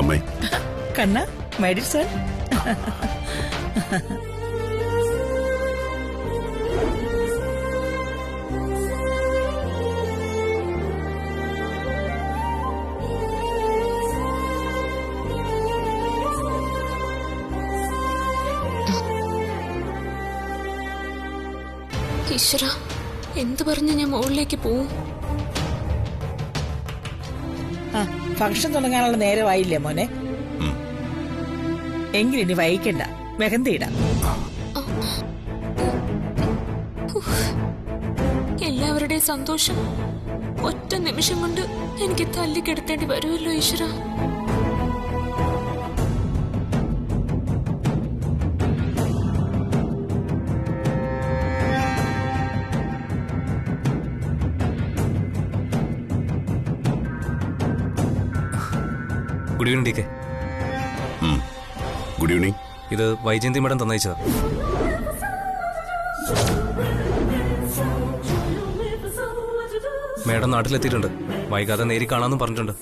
അമ്മേ കണ്ണ my dear son. ഈശ്വര, എന്ത് പറഞ്ഞ ഞാൻ മുകളിലേക്ക് പോവും? ഫംഗ്ഷൻ തുടങ്ങാനുള്ള നേരമായില്ലേ മോനെ? എങ്കിലിനി വൈകിക്കണ്ട, മെഹന്തിയിടാം. എല്ലാവരുടെയും സന്തോഷം ഒറ്റ നിമിഷം കൊണ്ട് എനിക്ക് തല്ലിക്കെടുത്തേണ്ടി വരുമല്ലോ ഈശ്വര. Good evening T K. Good evening. ഇത് വൈജയന്തി മേഡം തന്നയച്ചതാ. മേഡം നാട്ടിലെത്തിയിട്ടുണ്ട്. വൈകാതെ നേരി കാണാമെന്നും പറഞ്ഞിട്ടുണ്ട്.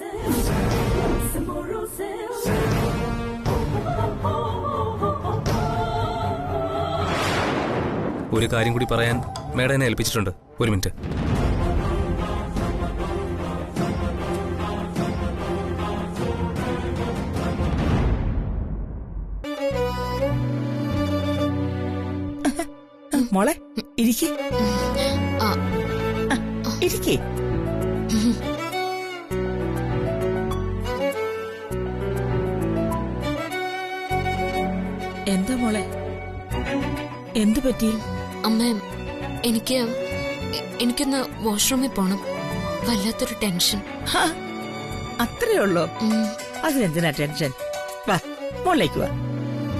ഒരു കാര്യം കൂടി പറയാൻ മേഡം എന്നെ ഏൽപ്പിച്ചിട്ടുണ്ട്. ഒരു മിനിറ്റ്. മോളെ ഇരിക്കേ ഇരിക്കേ. എന്താ മോളെ, എന്തു പറ്റി? അമ്മ, എനിക്കൊന്ന് വാഷ്റൂമിൽ പോണം. വല്ലാത്തൊരു ടെൻഷൻ. അത്രേ ഉള്ളോ? അതിനെന്തിനാ ടെൻഷൻ? വാ മോളിലേക്ക് വാ.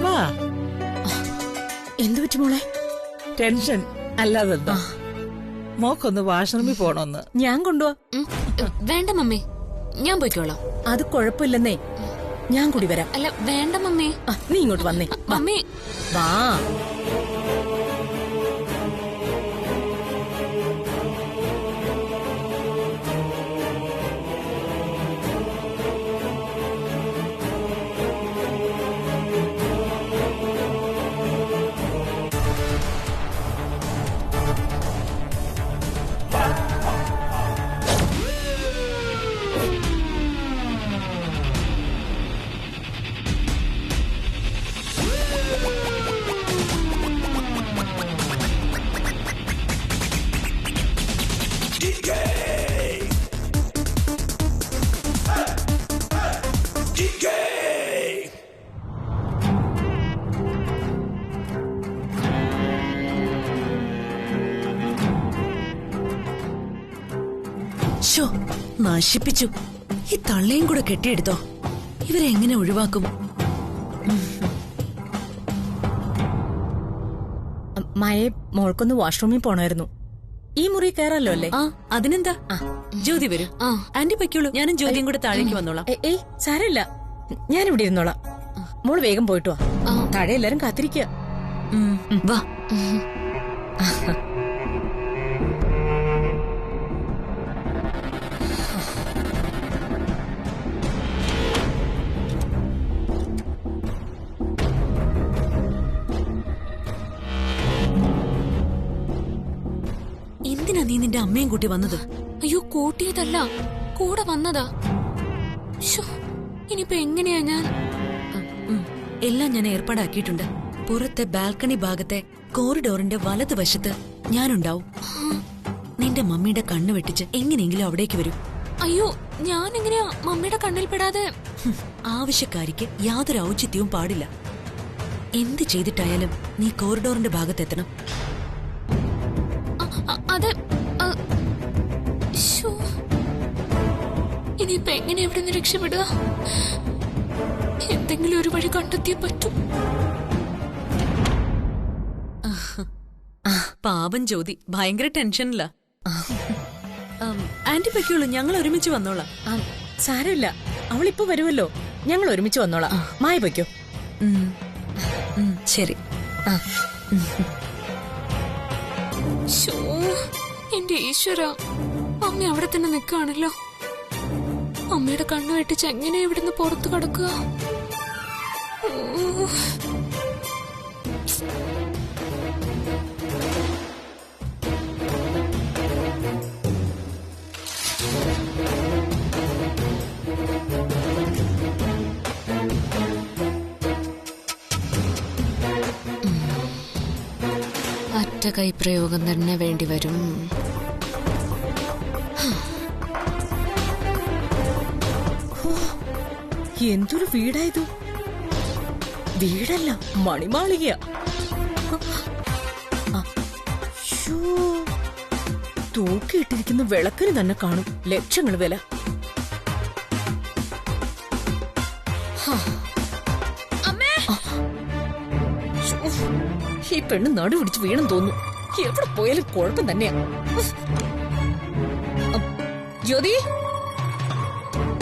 വാ. എന്തു പറ്റി മോളെ? ടെൻഷൻ അല്ലാതെന്താ? മോക്കൊന്ന് വാഷ്റൂമിൽ പോണോന്ന്. ഞാൻ കൊണ്ടുപോവാ. വേണ്ട മമ്മി, ഞാൻ പോയിക്കോളാം. അത് കുഴപ്പമില്ലെന്നേ, ഞാൻ കൂടി വരാം. അല്ല വേണ്ട മമ്മി. നീ ഇങ്ങോട്ട് വന്നേ. മമ്മി വാ. നശിപ്പിച്ചു. ഈ തള്ളയും കൂടെ കെട്ടിയെടുത്തോ? ഇവരെങ്ങനെ ഒഴിവാക്കും? മയെ, മോൾക്കൊന്ന് വാഷ്റൂമിൽ പോണായിരുന്നു. ഈ മുറി കയറാലോ അല്ലേ? അതിനെന്താ? ജ്യോതി വരൂ. ആന്റി പൊയ്ക്കോളൂ, ഞാനും ജ്യോതിയും കൂടെ താഴേക്ക് വന്നോളാം. ഏയ് സാരമില്ല, ഞാനിവിടെ ഇരുന്നോളാം. മോള് വേഗം പോയിട്ട് വാ. താഴെ എല്ലാരും കാത്തിരിക്കുക. വാ. എന്തിനാ നീ നിന്റെ അമ്മയും കൂട്ടി വന്നത്? അയ്യോ, കൂട്ടിയതല്ല, കൂടെ വന്നതാ. ഇനിയിപ്പോ എങ്ങനെയാ ഞാൻ? എല്ലാം ഞാൻ ഏർപ്പാടാക്കിയിട്ടുണ്ട്. പുറത്തെ ബാൽക്കണി ഭാഗത്തെ കോറിഡോറിന്റെ വലതുവശത്ത് ഞാനുണ്ടാവും. നിന്റെ മമ്മിയുടെ കണ്ണ് വെട്ടിച്ച് എങ്ങനെയെങ്കിലും അവിടേക്ക് വരും. അയ്യോ, ഞാൻ എങ്ങനെയാ മമ്മിയുടെ കണ്ണിൽ പെടാതെ? ആവശ്യക്കാരിക്ക് യാതൊരു ഔചിത്യവും പാടില്ല. എന്ത് ചെയ്തിട്ടായാലും നീ കോറിഡോറിന്റെ ഭാഗത്തെത്തണം. അതെ. ഇനിയിപ്പോ എങ്ങനെ എവിടെ നിന്ന് രക്ഷപ്പെടുക? എന്തെങ്കിലും ഒരു വഴി കണ്ടെത്തിയേ പറ്റൂ. പാവം ജ്യോതി ഭയങ്കര ടെൻഷനില്ല. ആന്റി പൊയ്ക്കോളൂ, ഞങ്ങൾ ഒരുമിച്ച് വന്നോളാം. സാരമില്ല, അവളിപ്പോ വരുമല്ലോ. ഞങ്ങൾ ഒരുമിച്ച് വന്നോളാം. മായ പൊയ്ക്കോ. ശരി. എന്റെ ഈശ്വര, അമ്മ അവിടെ തന്നെ നിൽക്കുകയാണല്ലോ. അമ്മയുടെ കണ്ണു വെട്ടിച്ച് എങ്ങനെ ഇവിടുന്ന് പുറത്തു കടക്കുക? ഒറ്റ കൈപ്രയോഗം തന്നെ വേണ്ടിവരും. എന്തൊരു വീടായത്! വീടല്ല, മണിമാളിക. തൂക്കിയിട്ടിരിക്കുന്ന വിളക്കിന് തന്നെ കാണും ലക്ഷങ്ങൾ വില. ഈ പെണ്ണ് നടു പിടിച്ച് വീണെന്ന് തോന്നുന്നു. എവിടെ പോയാലും കുഴപ്പം തന്നെയാ. ജ്യോതി,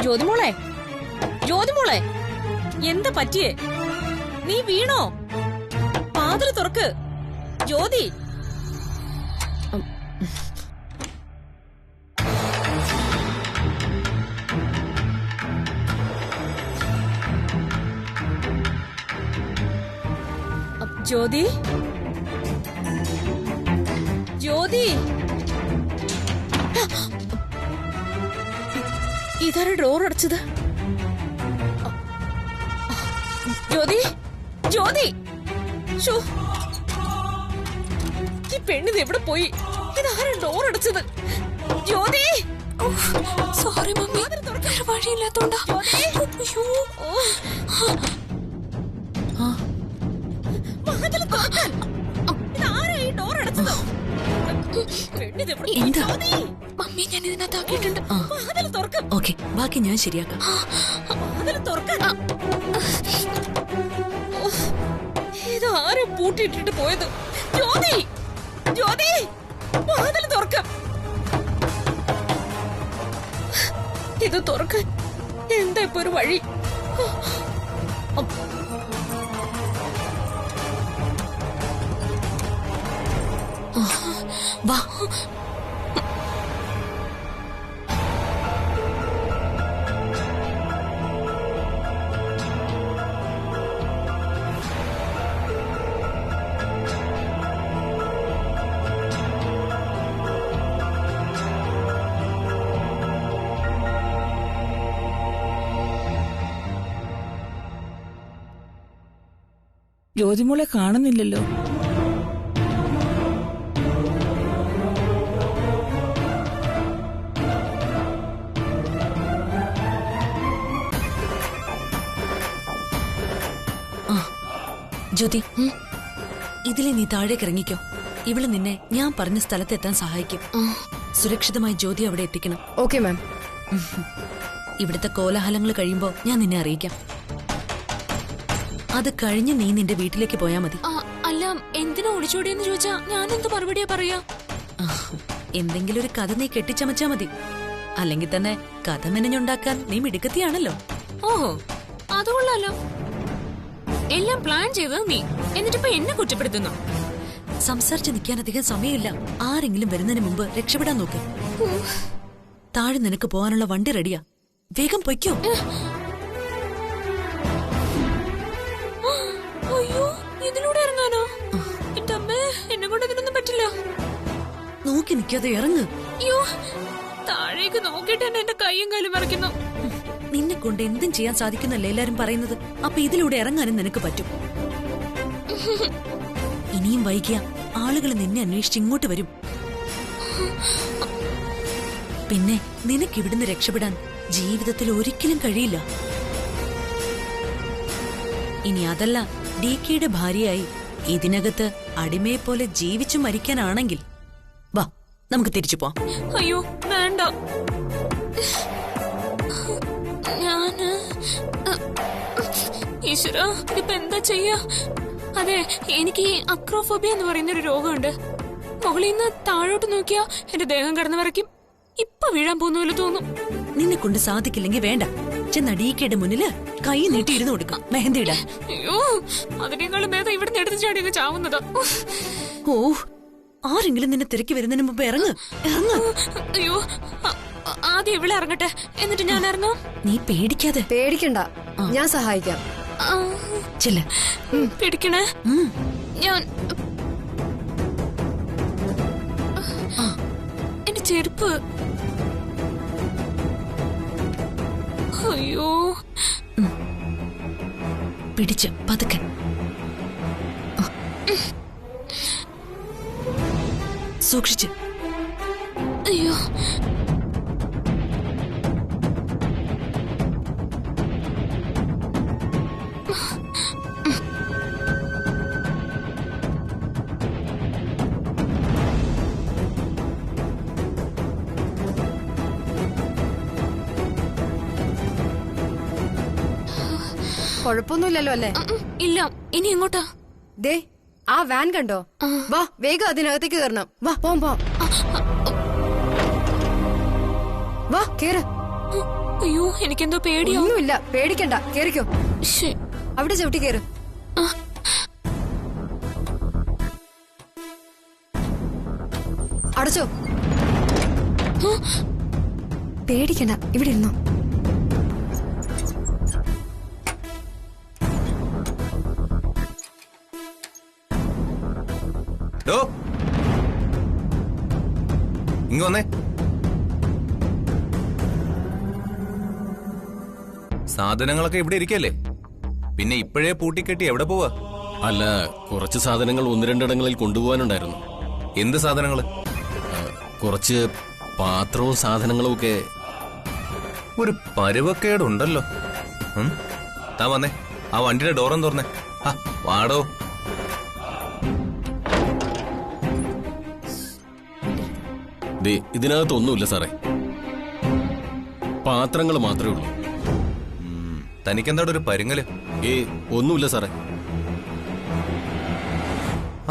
ജ്യോതിമോളെ, ജ്യോതിമോളെ, എന്താ പറ്റിയേ? നീ വീണോ? വാതില് തുറക്ക് ജ്യോതി. ജ്യോതി, ജ്യോതി, ഇതാരാ ഡോർ അടച്ചത്? ജ്യോതി, ജ്യോതി, ഷോ, ഈ പെണ്ണിത് എവിടെ പോയി? ഇതാരാ ഡോർ അടച്ചത്? ജ്യോതി, സോറി മമ്മി, വഴിയില്ലാത്തോണ്ടാ. മമ്മി, ഞാൻ ഇതിനകത്താക്കിയിട്ടുണ്ട്. ഓക്കെ, ബാക്കി ഞാൻ ശരിയാക്കാം. ഇതാരും പൂട്ടിയിട്ടിട്ട് പോയത്? ജ്യോതി, ജ്യോതി, വാതിൽ തുറക്കാം. ഇത് തുറക്കാൻ എന്താ ഇപ്പൊ ഒരു വഴി? വാ. ജ്യോതിമോളെ കാണുന്നില്ലല്ലോ. ജ്യോതി, ഇതിലെ നീ താഴേക്ക് ഇറങ്ങിക്കോ. ഇവള് നിന്നെ ഞാൻ പറഞ്ഞ സ്ഥലത്തെത്താൻ സഹായിക്കും. സുരക്ഷിതമായി ജ്യോതി അവിടെ എത്തിക്കണം. Okay ma'am. ഇവിടുത്തെ കോലാഹലങ്ങൾ കഴിയുമ്പോ ഞാൻ നിന്നെ അറിയിക്കാം. അത് കഴിഞ്ഞ് നീ നിന്റെ വീട്ടിലേക്ക് പോയാ മതി. അല്ല, എന്തിനാ ഒളിച്ചോടിയെന്ന് ചോദിച്ചാ ഞാൻ എന്ത് മറുപടിയാ പറയാ? എന്തെങ്കിലും ഒരു കഥ നീ കെട്ടിച്ചമച്ചാ മതി. അല്ലെങ്കിൽ തന്നെ കഥ മെനഞ്ഞുണ്ടാക്കാൻ നീ മിടുക്കത്തിയാണല്ലോ. ഓഹോ, അതുകൊള്ളാലോ. എല്ലാം പ്ലാൻ ചെയ്തത് നീ, എന്നിട്ടിപ്പോ എന്നെ കുറ്റപ്പെടുത്തുന്നു. സംസാരിച്ച് നിൽക്കാൻ അധികം സമയമില്ല. ആരെങ്കിലും വരുന്നതിന് മുമ്പ് രക്ഷപ്പെടാൻ നോക്ക്. താഴെ നിനക്ക് പോകാനുള്ള വണ്ടി റെഡിയാ. വേഗം പൊയ്ക്കോ. അയ്യോ, ഇതിലൂടെ ഇറങ്ങാനോ? എന്റെ അമ്മേ, എന്നെ കൊണ്ട് ഇതിനൊന്നും പറ്റില്ല. നോക്കി നിൽക്കാതെ ഇറങ്ങ്. അയ്യോ, താഴേക്ക് നോക്കിട്ട് തന്നെ എന്റെ കൈയും കാലും മറിക്കുന്നു. നിന്നെ കൊണ്ട് എന്തും ചെയ്യാൻ സാധിക്കുന്നല്ലേ എല്ലാരും പറയുന്നത്. അപ്പൊ ഇതിലൂടെ ഇറങ്ങാനും നിനക്ക് പറ്റും. ഇനിയും വൈകിയ ആളുകൾ നിന്നെ അന്വേഷിച്ച് ഇങ്ങോട്ട് വരും. പിന്നെ നിനക്ക് ഇവിടുന്ന് രക്ഷപ്പെടാൻ ജീവിതത്തിൽ ഒരിക്കലും കഴിയില്ല. ഇനി അതല്ല, DKയുടെ ഭാര്യയായി ഇതിനകത്ത് അടിമയെ പോലെ ജീവിച്ചു മരിക്കാനാണെങ്കിൽ വാ, നമുക്ക് തിരിച്ചു പോവാം. അയ്യോ വേണ്ട, ഞാന് ഈശ്വര, ഇപ്പൊ എന്താ ചെയ്യാ? അതെ, എനിക്ക് അക്രോഫോബിയ എന്ന് പറയുന്ന ഒരു രോഗമുണ്ട്. മുകളിൽ നിന്ന് താഴോട്ട് നോക്കിയാ എന്റെ ദേഹം കിടന്നു വരയ്ക്കും. ഇപ്പൊ വീഴാൻ പോകുന്ന പോലെ തോന്നും. നിന്നെ കൊണ്ട് സാധിക്കില്ലെങ്കിൽ വേണ്ട. ചെന്ന DKയുടെ മുന്നില് കൈ നീട്ടി ഇരുന്ന് കൊടുക്കാം, മെഹന്തി ഇടാൻ. അയ്യോ, അതിനേക്കാളും ഭേദം ഇവിടുന്ന് എടുത്ത് ചാടി അങ്ങ് ചാവുന്നതാ. ഓ, ആരെങ്കിലും നിന്നെ തിരക്കി വരുന്നതിന് മുമ്പ് ഇറങ്ങ്. അയ്യോ, ആദ്യം ഇവിടെ ഇറങ്ങട്ടെ, എന്നിട്ട് ഞാൻ ഇറങ്ങാം. നീ പേടിക്കാതെ പേടിക്കണ്ട, ഞാൻ സഹായിക്കാം. ആ, ചെല്ല. പിടിക്കണേ. ഞാൻ എന്റെ ചെരുപ്പ്. അയ്യോ, പിടിച്ച് പതുക്കെ. സൂക്ഷിച്ച്. അയ്യോ. കുഴപ്പമൊന്നുമില്ലല്ലോ അല്ലേ? ഇല്ല, ഇനി എങ്ങോട്ടാ? ദേ ആ വാൻ കണ്ടോ? വാ വേഗം അതിനകത്തേക്ക് കയറണം. വാ പോം പോം. വാ കേറ്. അയ്യോ, എനിക്കെന്തോ പേടിയോ. ഒന്നുമില്ല, പേടിക്കണ്ട, കേറിക്കോ. ശ്ശേ. അവിടെ ചവിട്ടി കേറ്. അടച്ചോ. പേടിക്കണ്ട, ഇവിടെ ഇരുന്നോ. ഡോ, ഇങ്ങ് വന്നേ. സാധനങ്ങളൊക്കെ ഇവിടെ ഇരിക്കല്ലേ, പിന്നെ ഇപ്പോഴേ പൂട്ടിക്കെട്ടി എവിടെ പോവാ? അല്ല, കുറച്ച് സാധനങ്ങൾ ഒന്ന് രണ്ടിടങ്ങളിൽ കൊണ്ടുപോകാനുണ്ടായിരുന്നു. എന്ത് സാധനങ്ങള്? കുറച്ച് പാത്രവും സാധനങ്ങളും ഒക്കെ. ഒരു പരുവക്കേടുണ്ടല്ലോ. താ വന്നേ, ആ വണ്ടിയുടെ ഡോറും തുറന്നേ. ആ വാടോ. ദേ, ഇതിനകത്തൊന്നുമില്ല സാറേ, പാത്രങ്ങൾ മാത്രമേ ഉള്ളൂ. തനിക്കെന്താ ഒരു പരുങ്ങല്? ഒന്നുമില്ല സാറേ.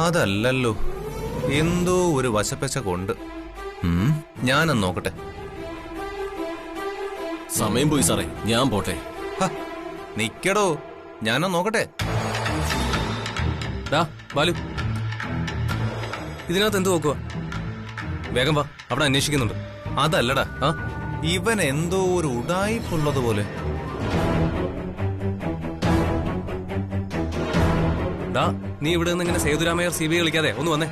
അതല്ലല്ലോ, എന്തോ ഒരു വശപ്പച്ച കൊണ്ട്. ഞാനൊന്ന് നോക്കട്ടെ. സമയം പോയി സാറേ, ഞാൻ പോട്ടെ. നിക്കടോ, ഞാനൊന്ന് നോക്കട്ടെ. ബാലു, ഇതിനകത്ത് എന്ത് നോക്കുക? വേഗം വാ, അവിടെ അന്വേഷിക്കുന്നുണ്ട്. അതല്ലടാ, ഇവൻ എന്തോ ഒരു ഉടായിപ്പുള്ളതുപോലെ. നീ ഇവിടെ നിന്ന് ഇങ്ങനെ സേതുരാമയ്യർ CBI കളിക്കാതെ ഒന്ന് വന്നേ.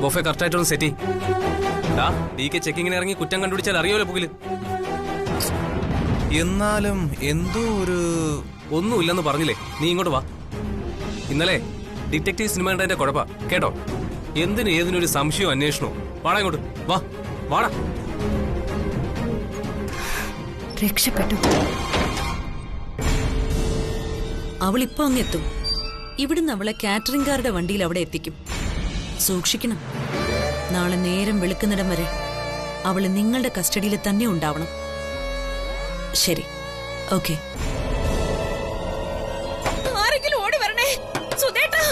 ബൊഫെ കറക്റ്റായിട്ടൊന്ന് സെറ്റ് DK ചെക്കിങ്ങിന് ഇറങ്ങി കുറ്റം കണ്ടുപിടിച്ചാൽ അറിയോലോ പുകില്. എന്നാലും എന്തോ ഒരു ഒന്നുമില്ലെന്ന് പറഞ്ഞില്ലേ? നീ ഇങ്ങോട്ട് വാ. ഇന്നലെ ഡിറ്റക്റ്റീവ് സിനിമ കണ്ടതിന്റെ കുഴപ്പാ കേട്ടോ. എന്തിനും ഏതിനൊരു സംശയവും അന്വേഷണവും. വാടാ ഇങ്ങോട്ട് വാ, വാടാ. രക്ഷപ്പെട്ടു. അവളിപ്പോ അങ്ങെത്തും. ഇവിടുന്ന് അവളെ കാറ്ററിംഗുകാരുടെ വണ്ടിയിൽ അവിടെ എത്തിക്കും. സൂക്ഷിക്കണം. നാളെ നേരം വെളുക്കുന്നിടം വരെ അവള് നിങ്ങളുടെ കസ്റ്റഡിയിൽ തന്നെ ഉണ്ടാവണം. ശരി, ഓക്കെ. ആരെങ്കിലും ഓടി വരണേ. സുധേട്ടാ,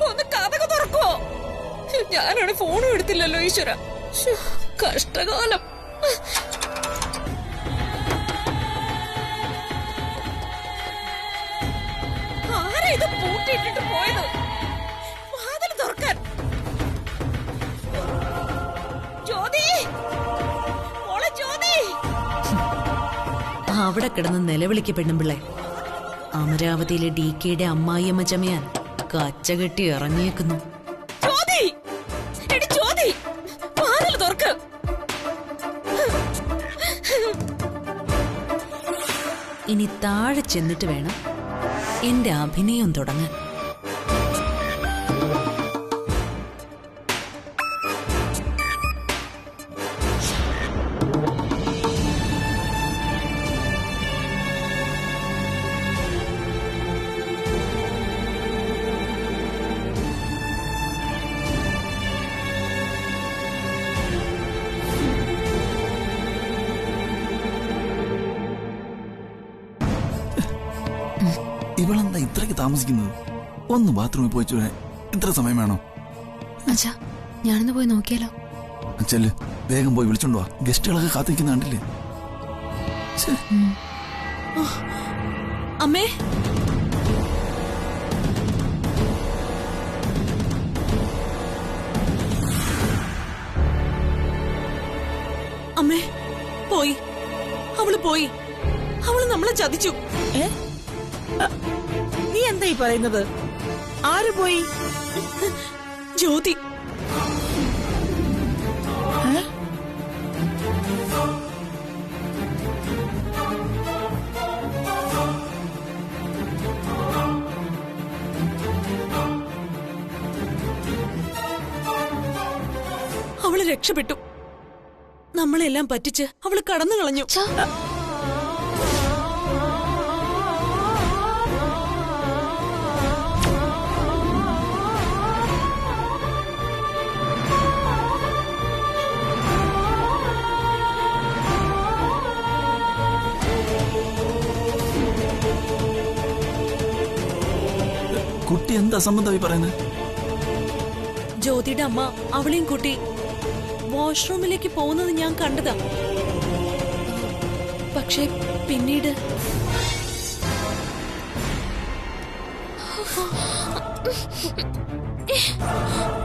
ഒന്ന് കഥക തുറക്കോ. ഞാനാണ് ഫോണും എടുത്തില്ലല്ലോ. ഈശ്വര, കഷ്ടകാലം. ആരാ ഇത് പൂട്ടിയിട്ടിട്ട് പോയത്? വാതിൽ തുറക്കാൻ. ജ്യോതി, മോളെ ജ്യോതി. അവിടെ കിടന്ന് നിലവിളിക്ക് പെണ്ണുമ്പിള്ളെ. അമരാവതിയിലെ DKയുടെ അമ്മായിയമ്മ ചമയാൻ കച്ചകെട്ടി ഇറങ്ങിയേക്കുന്നു. ജ്യോതി, എടി ജ്യോതി, വാതിൽ തുറക്ക്. ഇനി താഴെ ചെന്നിട്ട് വേണം എന്റെ അഭിനയം തുടങ്ങാൻ. ഇവളെന്താ ഇത്രയ്ക്ക് താമസിക്കുന്നത്? ഒന്ന് ബാത്റൂമിൽ പോയി വരാൻ ഇത്ര സമയം വേണോ? അച്ഛാ, ഞാനൊന്ന് പോയി നോക്കിയാലോ? ചെല്ല്, വേഗം പോയി വിളിച്ചോണ്ട് വാ. ഗസ്റ്റുകളൊക്കെ കാത്തിരിക്കുന്ന കണ്ടില്ലേ? അമ്മേ, അമ്മേ പോയി, അവള് പോയി, അവള് നമ്മളെ ചതിച്ചു. ഏ? നീ എന്തായി പറയുന്നത്? ആര് പോയി? ജ്യോതി. ഏ? അവള് രക്ഷപ്പെട്ടു. നമ്മളെല്ലാം പറ്റിച്ച് അവള് കടന്നു കളഞ്ഞു. കുട്ടി എന്താ സംബന്ധമായി പറയുന്നത്? ജ്യോതിയുടെ അമ്മ അവളെയും കൂട്ടി വാഷ്റൂമിലേക്ക് പോകുന്നത് ഞാൻ കണ്ടതാ. പക്ഷേ പിന്നീട്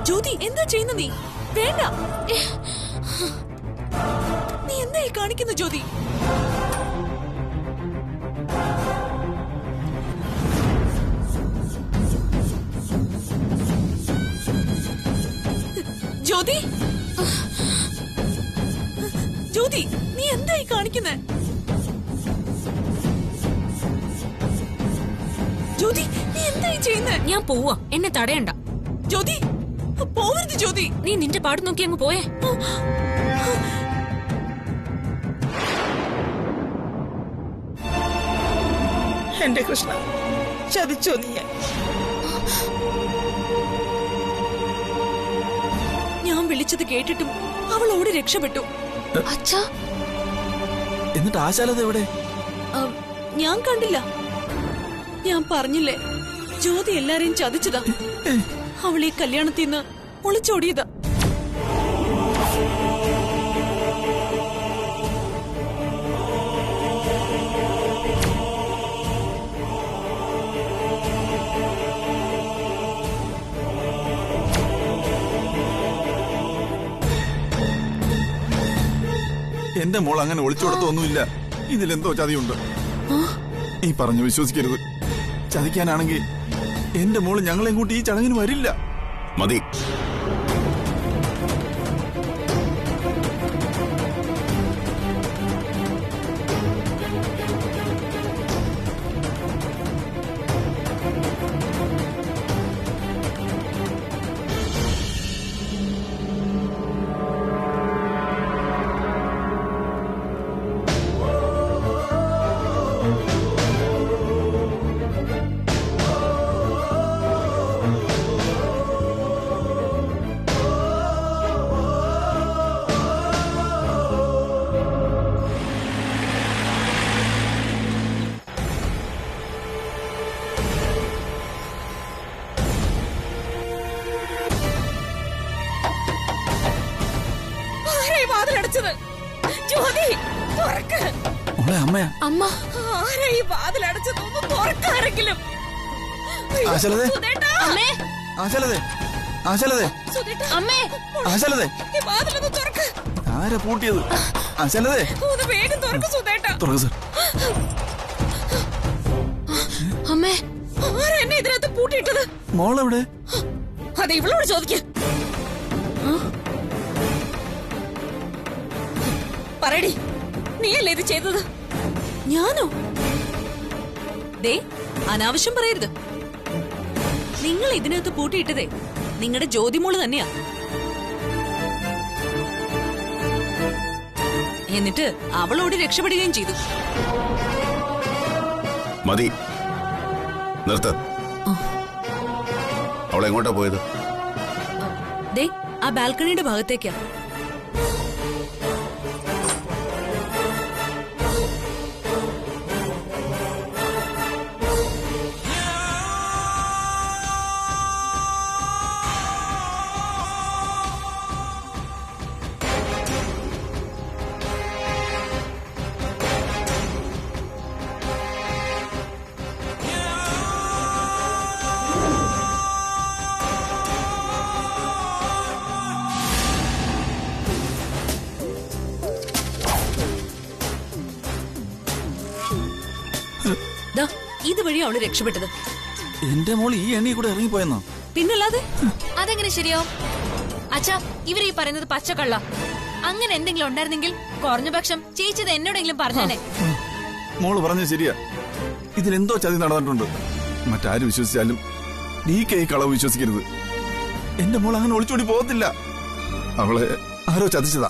ജ്യോതി എന്താ ചെയ്യുന്ന നീ? വേണ്ട, നീ എന്തായി കാണിക്കുന്നു ജ്യോതി? ജ്യോതി, ജ്യോതി നീ എന്തായി കാണിക്കുന്നേ? ജ്യോതി നീ എന്തായി ചെയ്യുന്നേ? ഞാൻ പോവാ, എന്നെ തടയണ്ട. ജ്യോതി പോവരുത് ജ്യോതി. നീ നിന്റെ പാട് നോക്കി അങ്ങ് പോയേ. എന്റെ കൃഷ്ണ, ചതിച്ചോ നീ? ഞാൻ വിളിച്ചത് കേട്ടിട്ടും അവൾ ഓടി രക്ഷപ്പെട്ടു. അച്ഛാ, എന്നിട്ട് ആശാലത എവിടെ? ഞാൻ കണ്ടില്ല. ഞാൻ പറഞ്ഞില്ലേ, ജ്യോതി എല്ലാരെയും ചതിച്ചതാ. അവൾ ഈ കല്യാണത്തിൽ നിന്ന് ഒളിച്ചോടിയതാ. എന്റെ മോൾ അങ്ങനെ ഒളിച്ചോടത്തൊന്നുമില്ല. ഇതിലെന്തോ ചതിയുണ്ട്. ഈ പറഞ്ഞു വിശ്വസിക്കരുത്. ചതിക്കാനാണെങ്കിൽ എന്റെ മോള് ഞങ്ങളെയും കൂട്ടി ഈ ചടങ്ങിന് വരില്ല. മതി. ജ്യോതി തുറക്ക്. അമ്മയാ? അമ്മ, ആരാ ഈ വാതിലടച്ചതൊന്ന് തുറക്കാരെങ്കിലും? ആശാലതേ, അമ്മേ, ആശാലതേ, ആശാലതേ, അമ്മേ, ആശാലതേ, ഈ വാതിലൊന്ന് തുറക്ക്. ആരാ പൂട്ടിയത്? ആശാലതേ, ഒന്ന് വേഗം തുറക്ക് സുധേട്ടാ. തുറക്ക് സർ. അമ്മേ, ആരാ എന്നെ ഇതിനകത്ത് പൂട്ടിയിട്ടത്? മോളെവിടെ? അതെ, ഇവളോട് ചോദിക്ക. പറയടി, നീയല്ലേ ഇത് ചെയ്തത്? ഞാനോ? ദേ, അനാവശ്യം പറയരുത്. നിങ്ങൾ ഇതിനകത്ത് പൂട്ടിയിട്ടതേ നിങ്ങളുടെ ജ്യോതിമോള് തന്നെയാ. എന്നിട്ട് അവളോട് രക്ഷപ്പെടുകയും ചെയ്തു. മതി, നിർത്ത്. അവളെങ്ങോട്ടാ പോയത്? ദേ, ആ ബാൽക്കണിയുടെ ഭാഗത്തേക്കാ. ദാ ഇതുവഴി അവള് രക്ഷപ്പെട്ടത്. എന്റെ മോൾ ഈ എണ്ണി കൂടെ ഇറങ്ങിപ്പോയെന്നോ? പിന്നല്ലാതെ അതെങ്ങനെ ശരിയാവും? അച്ഛാ, ഇവര് ഈ പറയുന്നത് പച്ചക്കള്ള. അങ്ങനെ എന്തെങ്കിലും ഉണ്ടായിരുന്നെങ്കിൽ കുറഞ്ഞ പക്ഷം ചേച്ചത് എന്നോടെങ്കിലും പറഞ്ഞേ. മോള് പറഞ്ഞത് ശരിയാ. ഇതിലെന്തോ ചതി നടന്നിട്ടുണ്ട്. മറ്റാര് വിശ്വസിച്ചാലും നീ കൈ കളവ് വിശ്വസിക്കരുത്. എന്റെ മോൾ അങ്ങനെ ഒളിച്ചോടി പോകത്തില്ല. അവളെ ആരോ ചതിച്ചതാ.